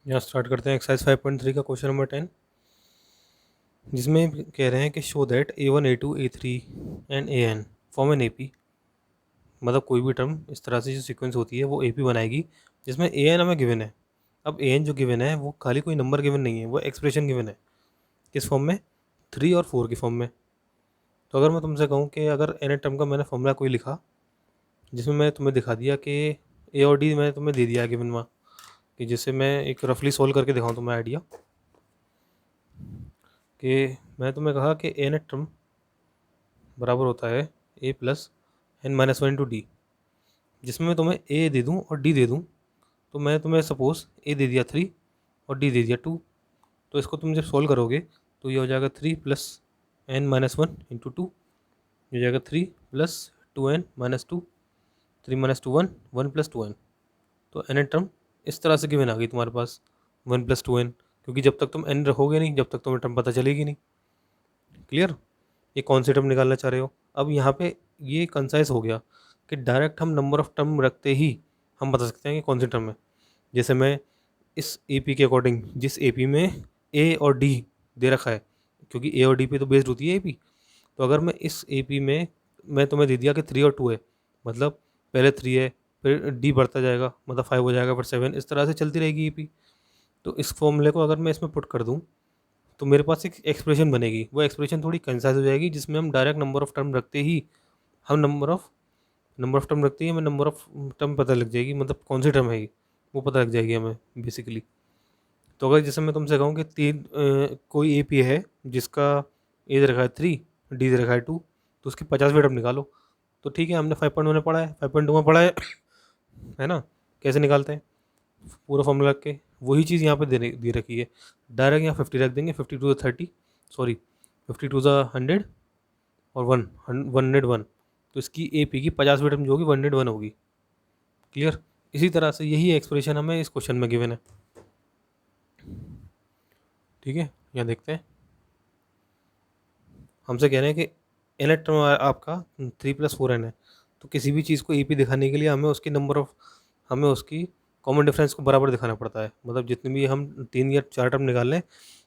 यहाँ स्टार्ट करते हैं एक्सरसाइज 5.3 का क्वेश्चन नंबर 10, जिसमें कह रहे हैं कि show that A1 A2 A3 and AN form an AP। मतलब कोई भी टर्म इस तरह से जो सीक्वेंस होती है वो AP बनाएगी जिसमें AN हमें गिवन है। अब AN जो गिवन है वो खाली कोई नंबर गिवन नहीं है, वो एक्सप्रेशन गिवन है। किस फॉर्म में? 3 और 4 की फॉर्म में। तो अगर मैं तुमसे कहूँ कि अगर एन टर्म का मैंने फॉर्मूला कोई लिखा जिसमें मैं तुम्हें दिखा दिया कि A और D मैंने तुम्हें दे दिया गिवन में, कि जिससे मैं एक रफली सोल्व करके दिखाऊँ तुम्हें आइडिया, कि मैं तुम्हें कहा कि एन टर्म बराबर होता है A plus n minus one into d, जिसमें मैं तुम्हें A दे दूँ और D दे दूँ। तो मैं तुम्हें सपोज A दे दिया 3 और D दे दिया 2, तो इसको तुम जब सोल्व करोगे तो ये हो जाएगा 3 plus n minus one into two, ये हो जाएगा 3 plus 2n minus two, 3 minus two 1, 1 plus 2n। तो एन टर्म इस तरह से गिवन आ गई तुम्हारे पास 1 प्लस 2n, क्योंकि जब तक तुम n रखोगे नहीं जब तक तुम्हें टर्म पता चलेगी नहीं। क्लियर? ये कौन सी टर्म निकालना चाह रहे हो? अब यहाँ पे ये कंसाइज हो गया कि डायरेक्ट हम नंबर ऑफ टर्म रखते ही हम बता सकते हैं कि कौन सी टर्म है। जैसे मैं इस AP के अकॉर्डिंग, जिस AP में A और D दे रखा है, क्योंकि A और D पे तो बेस्ड होती है AP, तो अगर मैं इस AP में मैं तुम्हें दे दिया कि 3 और 2 है, मतलब पहले 3 है फिर D बढ़ता जाएगा, मतलब 5 हो जाएगा, फिर 7, इस तरह से चलती रहेगी AP। तो इस फॉर्मूले को अगर मैं इसमें पुट कर दूँ तो मेरे पास एक एक्सप्रेशन बनेगी। वो एक्सप्रेशन थोड़ी कंसाइज हो जाएगी, जिसमें हम डायरेक्ट नंबर ऑफ टर्म रखते ही हम नंबर ऑफ टर्म रखते ही हमें नंबर ऑफ टर्म पता लग जाएगी, मतलब कौन सी टर्म है ये, वो पता लग जाएगी हमें बेसिकली। तो अगर जैसे मैं तुमसे कहूँ कि कोई AP है जिसका A दे रखा है 3, D दे रखा है 2, तो उसकी 50वीं टर्म निकालो। तो ठीक है, हमने 5.1 में पढ़ा है, 5.2 में पढ़ा है ना, कैसे निकालते हैं पूरा फॉर्मूला रख के। वही चीज़ यहाँ पे दे रखी है, डायरेक्ट यहाँ 50 रख देंगे, 52 30, सॉरी 52 100 और 101, तो इसकी AP की 50वीं टर्म जो होगी 101 होगी। क्लियर? इसी तरह से यही एक्सप्रेशन हमें इस क्वेश्चन में गिवन है। ठीक है, यहाँ देखते हैं, हमसे कह रहे हैं कि एन टर्म आपका 3 प्लस 4n है। तो किसी भी चीज़ को AP दिखाने के लिए हमें उसकी कॉमन डिफरेंस को बराबर दिखाना पड़ता है। मतलब जितनी भी हम 3 या 4 टर्म निकाल लें,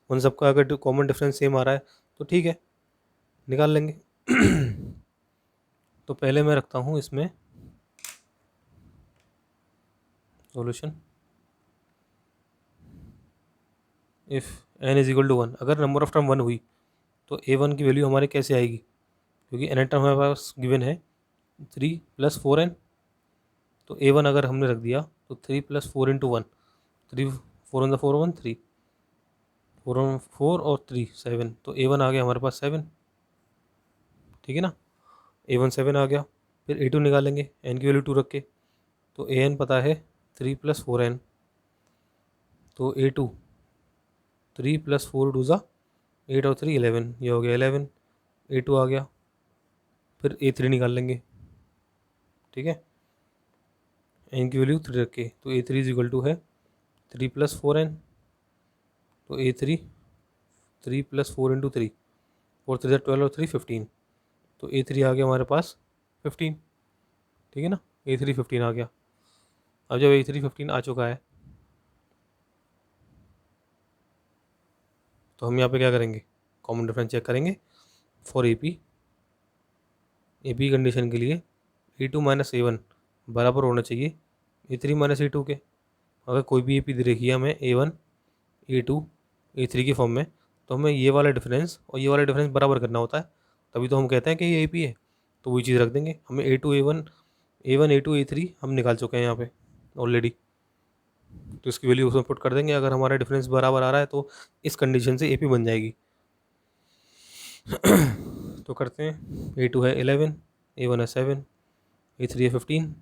उन सबका अगर कॉमन डिफरेंस सेम आ रहा है तो ठीक है, निकाल लेंगे। तो पहले मैं रखता हूँ इसमें solution. If n is equal to 1, अगर नंबर ऑफ टर्म 1 हुई तो A1 की वैल्यू हमारे कैसे आएगी? क्योंकि n टर्म हमारे पास गिवन है 3 प्लस 4n, तो A1 अगर हमने रख दिया तो 3 plus 4 into 1, 3 4 on the 4 1 3, 4 on 4 और 3 7, तो A1 आ गया हमारे पास 7। ठीक है ना, A1 7 आ गया। फिर A2 निकालेंगे n की वैल्यू 2 रख के, तो AN पता है 3 प्लस 4n, तो A2 3 प्लस 4 टू ज़ा 8 और 3 11, ये हो गया 11, A2 आ गया। फिर A3 निकाल लेंगे। ठीक है, n की वैल्यू 3 रख के, तो A3 इज इक्वल टू है 3 प्लस 4n, तो A3 3 प्लस 4 इंटू 3, 4 3 12 और 3 15, तो A3 आ गया हमारे पास 15। ठीक है ना, A3 15 आ गया। अब जब A3 15 आ चुका है तो हम यहाँ पे क्या करेंगे, कॉमन डिफरेंस चेक करेंगे फॉर AP कंडीशन के लिए A2 माइनस A1 बराबर होना चाहिए A3 माइनस A2 के। अगर कोई भी AP दे रखी है हमें A1 A2 A3 की फॉर्म में, तो हमें ये वाला डिफरेंस और ये वाला डिफरेंस बराबर करना होता है, तभी तो हम कहते हैं कि ये AP है। तो वही चीज़ रख देंगे। हमें A2 A1 A2 A3 हम निकाल चुके हैं यहाँ पे ऑलरेडी, तो इसकी वैल्यू उसमें पुट कर देंगे। अगर हमारा डिफरेंस बराबर आ रहा है तो इस कंडीशन से AP बन जाएगी। तो करते हैं, A2 है 11, A1 है 7, A3 है 15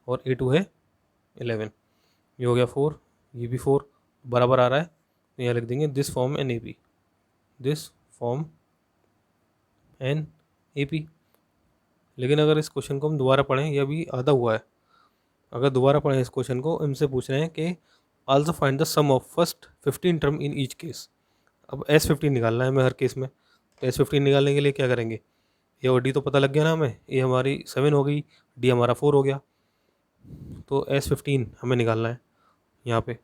और A2 है 11, ये हो गया 4, ये भी 4 बराबर आ रहा है, तो यहाँ लिख देंगे this form an AP, this form an AP। लेकिन अगर इस क्वेश्चन को हम दोबारा पढ़ें, यह भी आधा हुआ है, अगर दोबारा पढ़ें इस क्वेश्चन को, इनसे पूछ रहे हैं कि also find the sum of first 15 term in each case. अब S15 निकालना है हमें हर केस में, तो S15 निकालने के लिए क्या करेंगे, ए और डी तो पता लग गया ना हमें, ए हमारी 7 हो गई, डी हमारा 4 हो गया, तो S15 हमें निकालना है यहाँ पे।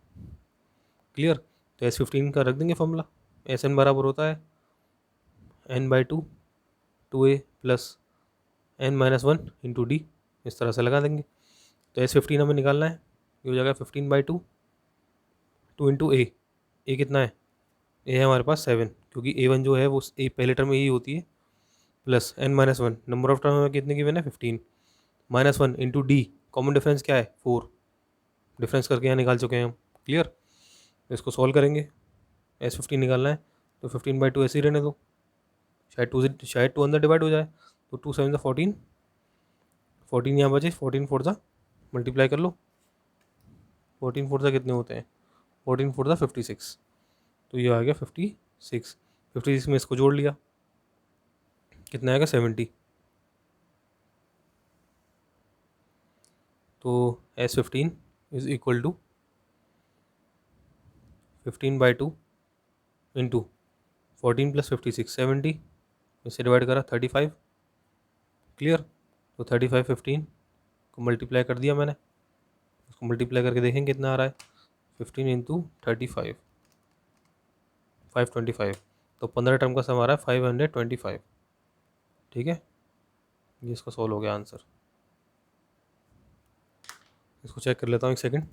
क्लियर। तो S15 का रख देंगे फॉर्मूला, SN बराबर होता है n/2 2a plus n-1 into D, इस तरह से लगा देंगे। तो S15 हमें निकालना है, ये हो जाएगा 15/2 2 इंटू ए कितना है, ए है हमारे पास 7, क्योंकि A1 जो है वो ए पहले टर्म में ही होती है, plus n-1 number of term हमें कितने गिवन है 15, -1 इंटू डी, कॉमन डिफरेंस क्या है 4, डिफरेंस करके यहाँ निकाल चुके हैं हम। क्लियर। इसको सॉल्व करेंगे, S15 निकालना है, तो 15/2 ऐसे ही रहने दो, शायद टू अंदर डिवाइड हो जाए, तो 2 7 14, 14 यहाँ बचे, 14 4 मल्टीप्लाई कर लो, 14 4 कितने होते हैं, 14 4 56, तो ये आ गया 56, 56 में इसको जोड़ लिया, कितना आएगा 70। तो S15 is equal to 15/2 into 14 plus 56 70, इससे डिवाइड करा 35। क्लियर। तो 35 15 को मल्टीप्लाई कर दिया मैंने, उसको मल्टीप्लाई करके देखेंगे कितना आ रहा है, 15 इंटू 35 525, तो 15 टर्म का सम आ रहा है 525। ठीक है, ये इसका सॉल्व हो गया आंसर। इसको चेक कर लेता हूँ एक second.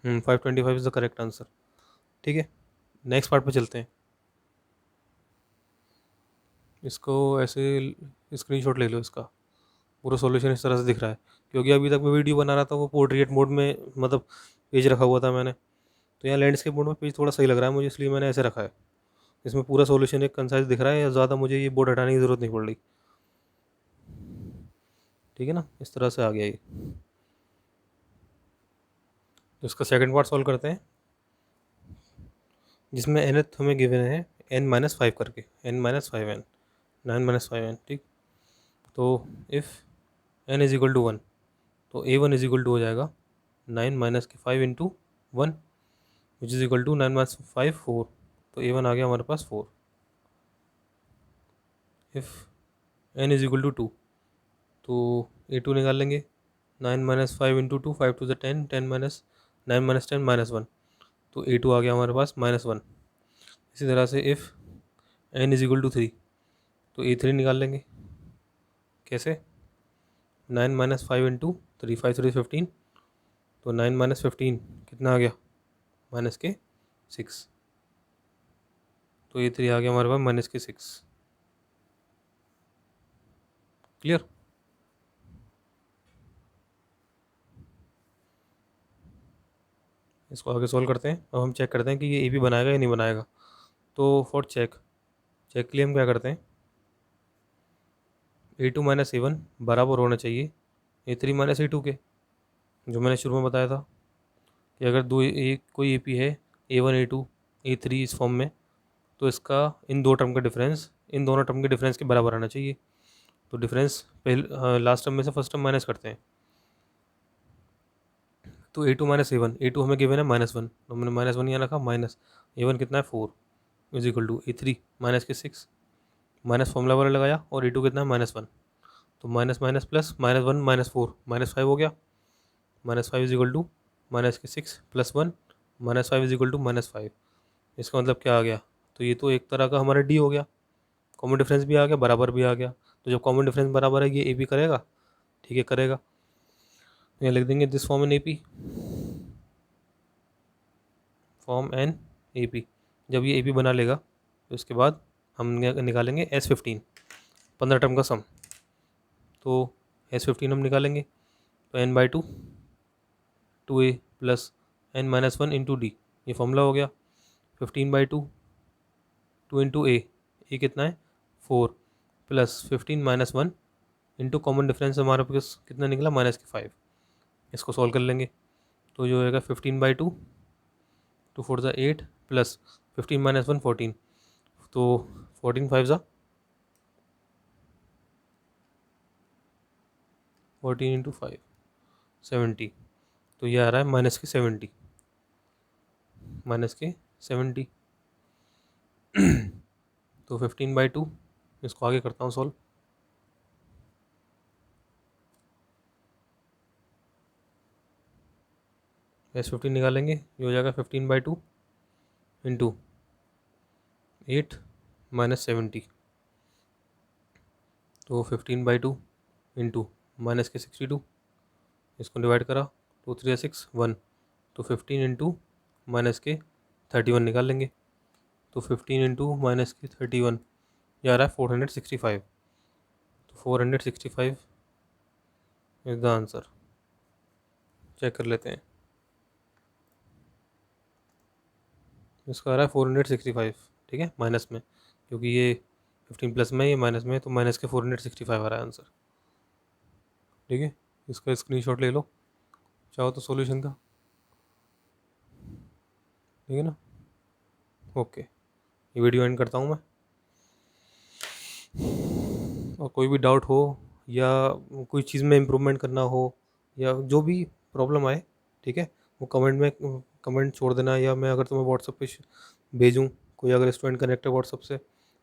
525 is the correct answer. ठीक है, नेक्स्ट पार्ट पे चलते हैं। इसको ऐसे स्क्रीनशॉट ले लो, इसका पूरा सॉल्यूशन इस तरह से दिख रहा है, क्योंकि अभी तक मैं वीडियो बना रहा था वो पोर्ट्रेट मोड में, मतलब पेज रखा हुआ था मैंने, तो यहाँ लैंडस्केप मोड में पेज थोड़ा सही लग रहा है मुझे, इसलिए मैंने ऐसे रखा है। इसमें पूरा सॉल्यूशन एक कंसाइज दिख रहा है, या ज़्यादा मुझे ये बोर्ड हटाने की ज़रूरत नहीं पड़ रही। ठीक है ना, इस तरह से आ गया ये। तो इसका सेकंड पार्ट सॉल्व करते हैं, जिसमें nth हमें गिवन है n-5 करके, n-5n 9-5n। ठीक, तो if n is equal to 1, तो A1 इज इक्वल टू हो जाएगा 9 - 5 into 1 which is equal to 9 - 5 4, तो A1 आ गया हमारे पास 4। If n is equal to 2, तो A2 निकाल लेंगे, 9 - 5 इंटू 2 5 2 10 10 माइनस 9 - 10 -1, तो A2 आ गया हमारे पास -1। इसी तरह से if n is equal to 3, तो A3 निकाल लेंगे, कैसे, 9 - 5 इंटू 3 5 3 15, तो 9 - 15 कितना आ गया, -6, तो A3 आ गया हमारे पास -6। क्लियर। इसको आगे सॉल्व करते हैं। अब हम चेक करते हैं कि ये ए बी बनाएगा या नहीं बनाएगा। तो फॉर चेक के लिए हम क्या करते हैं, A2 - A1 बराबर होना चाहिए A3 - A2 के, जो मैंने शुरू में बताया था कि अगर कोई AP है A1 A2 A3 इस फॉर्म में, तो इसका इन दो टर्म का डिफरेंस इन दोनों टर्म के डिफरेंस के बराबर आना चाहिए। तो डिफरेंस पहले लास्ट टर्म में से फर्स्ट टर्म माइनस करते हैं, तो A2 - A1, A2 हमें गिवन है -1, तो हमने -1 यहाँ रखा, माइनस A1 कितना है 4 is equal to A3 -6, minus formula वाला लगाया, और A2 कितना है -1, तो माइनस माइनस प्लस -1 -4 -5 हो गया, -5 is equal to -6 plus 1 -5 is equal to -5। इसका मतलब क्या आ गया, तो ये तो एक तरह का हमारा डी हो गया, कॉमन डिफरेंस भी आ गया, बराबर भी आ गया। तो जब कॉमन डिफरेंस बराबर है, ये ए बी करेगा। ठीक है, करेगा। तो यहाँ लिख देंगे this form an A P, form an A P. जब ये ए पी बना लेगा, तो इसके बाद हम निकालेंगे S15 15 टर्म का सम। तो S15 हम निकालेंगे, तो n/2 2a plus n-1 into D, ये फॉर्मूला हो गया। 15/2 2 इंटू ए कितना है 4 प्लस 15 - 1 इंटू कॉमन डिफरेंस हमारे पास कितना निकला -5। इसको सॉल्व कर लेंगे, तो जो होगा 15/2 2 4 8 प्लस 15 - 1 14, तो 14 5 14 इंटू 5 70, तो ये आ रहा है -70 -70। तो 15/2, इसको आगे करता हूँ सॉल्व। S15 निकालेंगे, ये हो जाएगा 15/2 इंटू 8 माइनस 70, तो 15/2 इंटू माइनस के 62, इसको डिवाइड करा, 2 3 6 1, तो 15 इंटू माइनस के 31 निकाल लेंगे, तो 15 इंटू माइनस के 31 ये आ रहा है 465, तो 465 इज द आंसर। चेक कर लेते हैं, इसका आ रहा है 465, ठीक है, माइनस में, क्योंकि ये 15 प्लस में, ये माइनस में, तो माइनस के 465 आ रहा है आंसर। ठीक है, इसका स्क्रीनशॉट ले लो चाहो तो सॉल्यूशन का, ठीक है ना। ओके, ये वीडियो एंड करता हूँ मैं, और कोई भी डाउट हो या कोई चीज़ में इम्प्रूवमेंट करना हो या जो भी प्रॉब्लम आए, ठीक है, वो कमेंट में कमेंट छोड़ देना, या मैं अगर तुम्हें व्हाट्सअप पे भेजूँ, कोई अगर स्टूडेंट कनेक्ट है व्हाट्सअप से,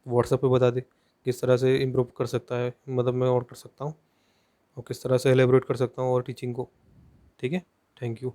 व्हाट्सअप पे बता दे किस तरह से इम्प्रूव कर सकता है, मतलब मैं और कर सकता हूँ, और किस तरह से एलेबरेट कर सकता हूँ और टीचिंग को। ठीक है, थैंक यू।